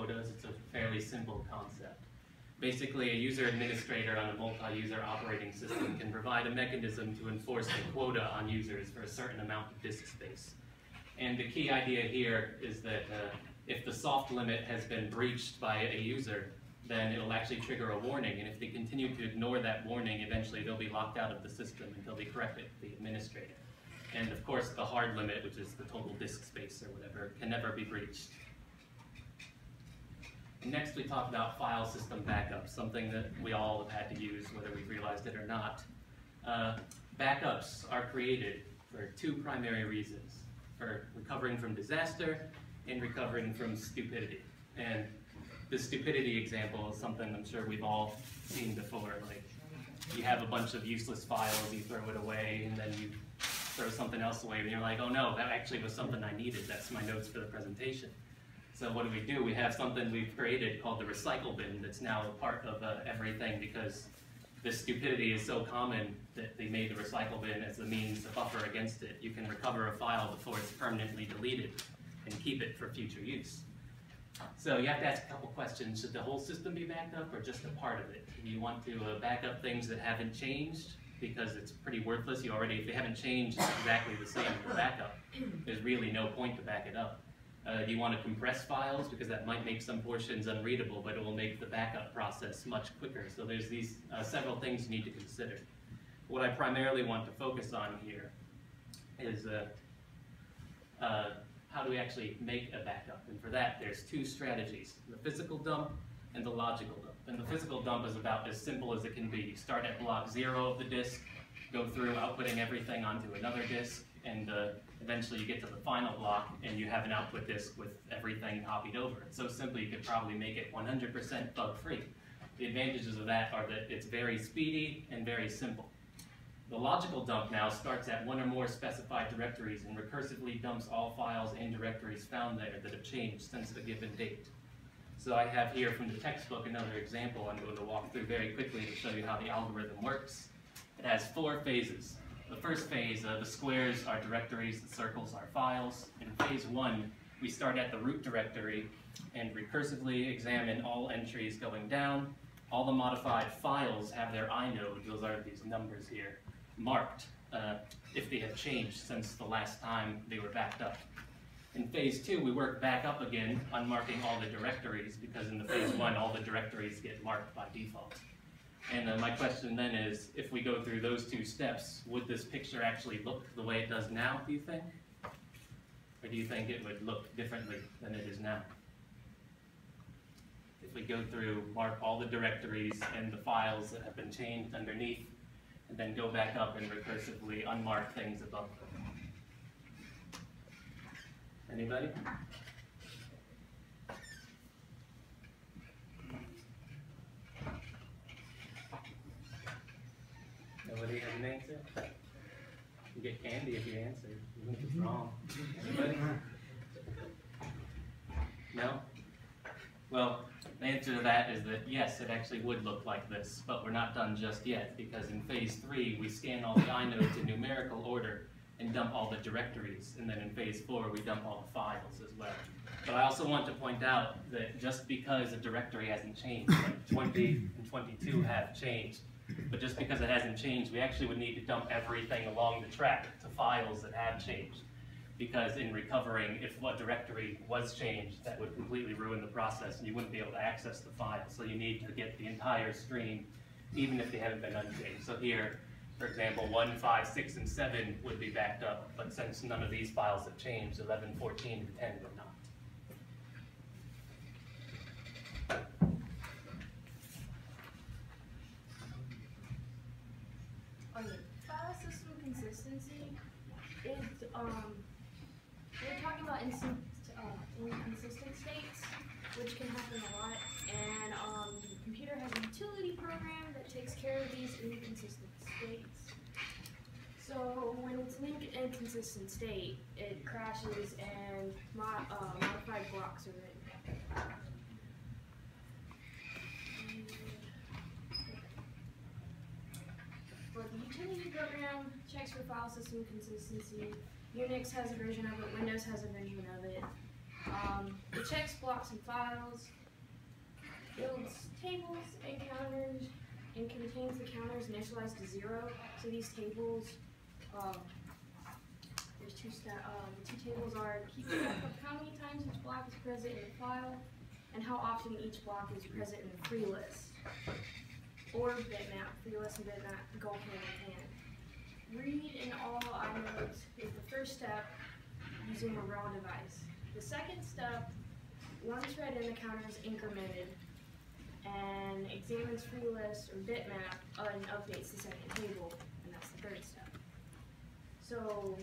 quotas. It's a fairly simple concept. Basically, a user administrator on a multi-user operating system can provide a mechanism to enforce a quota on users for a certain amount of disk space. And the key idea here is that if the soft limit has been breached by a user, then it'll actually trigger a warning, and if they continue to ignore that warning, eventually they'll be locked out of the system until they correct it, the administrator. And of course, the hard limit, which is the total disk space or whatever, can never be breached. Next, we talk about file system backups, something that we all have had to use, whether we've realized it or not. Backups are created for two primary reasons: for recovering from disaster and recovering from stupidity. And the stupidity example is something I'm sure we've all seen before. Like, you have a bunch of useless files, you throw it away, and then you throw something else away, and you're like, oh no, that actually was something I needed. That's my notes for the presentation. So what do? We have something we've created called the recycle bin that's now a part of everything, because this stupidity is so common that they made the recycle bin as the means to buffer against it. You can recover a file before it's permanently deleted and keep it for future use. So you have to ask a couple questions. Should the whole system be backed up or just a part of it? You want to back up things that haven't changed because it's pretty worthless. If they haven't changed, it's exactly the same as the backup. There's really no point to back it up. Do you want to compress files? Because that might make some portions unreadable, but it will make the backup process much quicker. So there's these several things you need to consider. What I primarily want to focus on here is how do we actually make a backup? And for that, there's two strategies: the physical dump and the logical dump. And the physical dump is about as simple as it can be. You start at block 0 of the disk, go through outputting everything onto another disk, and eventually you get to the final block and you have an output disk with everything copied over. It's so simple you could probably make it 100% bug-free. The advantages of that are that it's very speedy and very simple. The logical dump now starts at one or more specified directories and recursively dumps all files and directories found there that have changed since the given date. So I have here from the textbook another example I'm going to walk through very quickly to show you how the algorithm works. It has 4 phases. The first phase, the squares are directories, the circles are files. In phase 1, we start at the root directory and recursively examine all entries going down. All the modified files have their inode, those are these numbers here, marked if they have changed since the last time they were backed up. In phase 2, we work back up again, unmarking all the directories, because in the phase 1, all the directories get marked by default. And my question then is, if we go through those 2 steps, would this picture actually look the way it does now, do you think? Or do you think it would look differently than it is now? If we go through, mark all the directories and the files that have been changed underneath, and then go back up and recursively unmark things above them. Anybody? Nobody has an answer? You get candy if you answer, even if it's wrong. Anybody? No? Well, the answer to that is that yes, it actually would look like this, but we're not done just yet, because in phase 3, we scan all the inodes in numerical order and dump all the directories, and then in phase 4, we dump all the files as well. But I also want to point out that just because a directory hasn't changed, like 20 and 22 have changed, but just because it hasn't changed, we actually would need to dump everything along the track to files that have changed. Because in recovering, if a directory was changed, that would completely ruin the process and you wouldn't be able to access the file. So you need to get the entire stream, even if they haven't been unchanged. So here, for example, 1, 5, 6, and 7 would be backed up, but since none of these files have changed, 11, 14, and 10 would not. File system consistency is we're talking about inconsistent states, which can happen a lot, and the computer has a utility program that takes care of these inconsistent states. So when it's an inconsistent state, it crashes and modified blocks are written. But the utility program checks for file system consistency. Unix has a version of it, Windows has a version of it. It checks blocks and files, builds tables and counters, and contains the counters initialized to 0. So these tables, there's the two tables are keep track of how many times each block is present in the file, and how often each block is present in the free list. Or bitmap. Free list and bitmap go hand in hand. Read in all inodes is the first step using a raw device. The second step, once read in, the counter is incremented and examines free list or bitmap and updates the second table, and that's the third step. So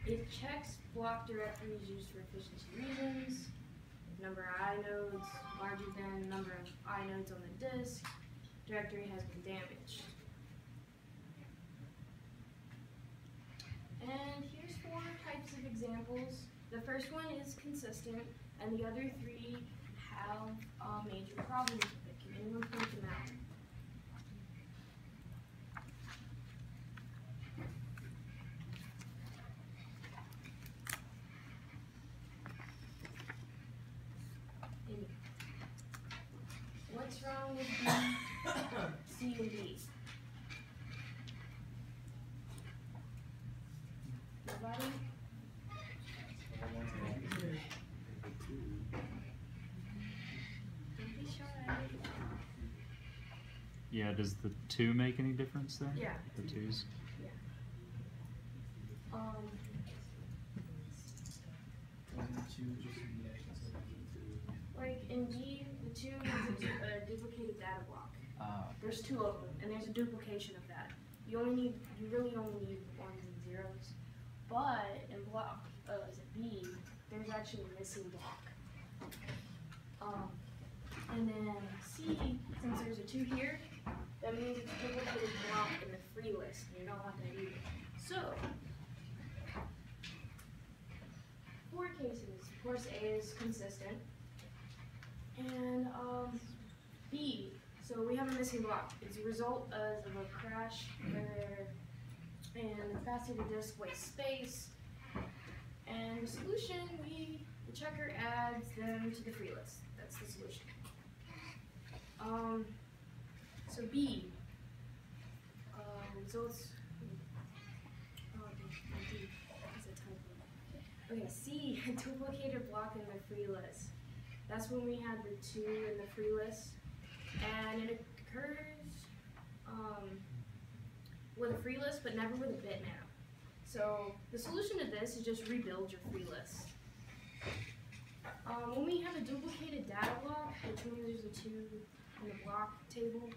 it checks block directories used for efficiency reasons, if number of inodes larger than number of inodes on the disk, directory has been damaged. And here's 4 types of examples. The first one is consistent, and the other 3 have major problems with it. Can anyone point them out? Any? What's wrong with B, C, and D? Nobody? Don't be shy. Yeah, does the 2 make any difference there? Yeah. The 2's? Yeah. Like in B, the 2 is a duplicated data block. There's 2 of them, and there's a duplication of that. You really only need 1s and 0s. But in block, is it B, there's actually a missing block. And then C, since there's a 2 here, that means it's a duplicated block in the free list, and you don't want that either. So, 4 cases. Of course, A is consistent. And B, so we have a missing block. It's a result of a crash error, and the faster the disk wastes space. And the solution, the checker adds them to the free list. That's the solution. So B, results. D is a typo. Okay, C, a duplicated block in the free list. That's when we had the 2 in the free list, and it occurs with a free list, but never with a bitmap. So the solution to this is just rebuild your free list. When we have a duplicated data block, which means there's a 2 in the block table,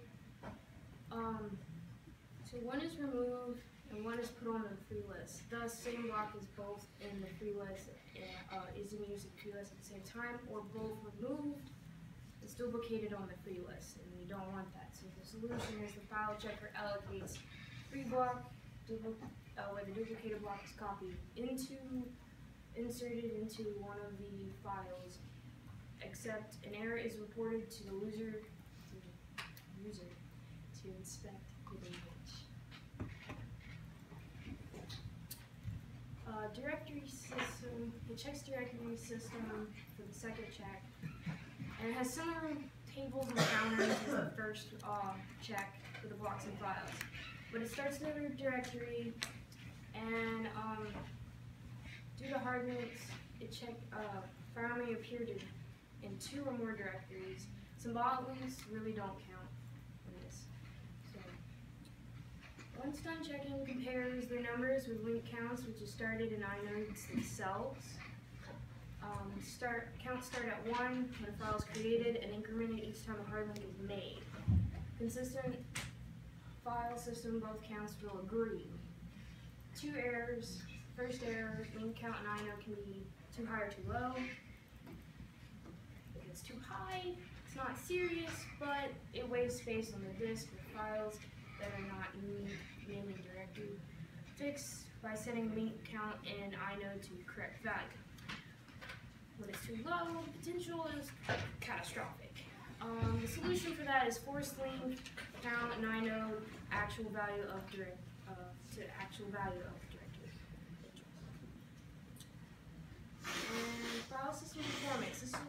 so 1 is removed and 1 is put on the free list. The same block is both in the free list and is in use in the free list at the same time, or both removed. It's duplicated on the free list, and we don't want that. So the solution is the file checker allocates free block where the duplicated block is copied inserted into one of the files, except an error is reported to the user to inspect the image. Directory system, it checks directory system for the second check, and it has similar tables and counters as the first check for the blocks and files. But it starts another directory, and due to hard links, it file may appear in 2 or more directories. Symbolic links really don't count in this. So, once done checking, compares their numbers with link counts, which is started in inodes themselves. Counts start at 1 when a file is created and incremented each time a hard link is made. Consistent file system, both counts will agree. 2 errors. First error, link count and inode can be too high or too low. If it's too high, it's not serious, but it wastes space on the disk with files that are not in the directory. Fix by setting link count and inode to correct value. When it's too low, the potential is catastrophic. The solution for that is force link count and inode actual value of to actual value of directory. And file system performance. This is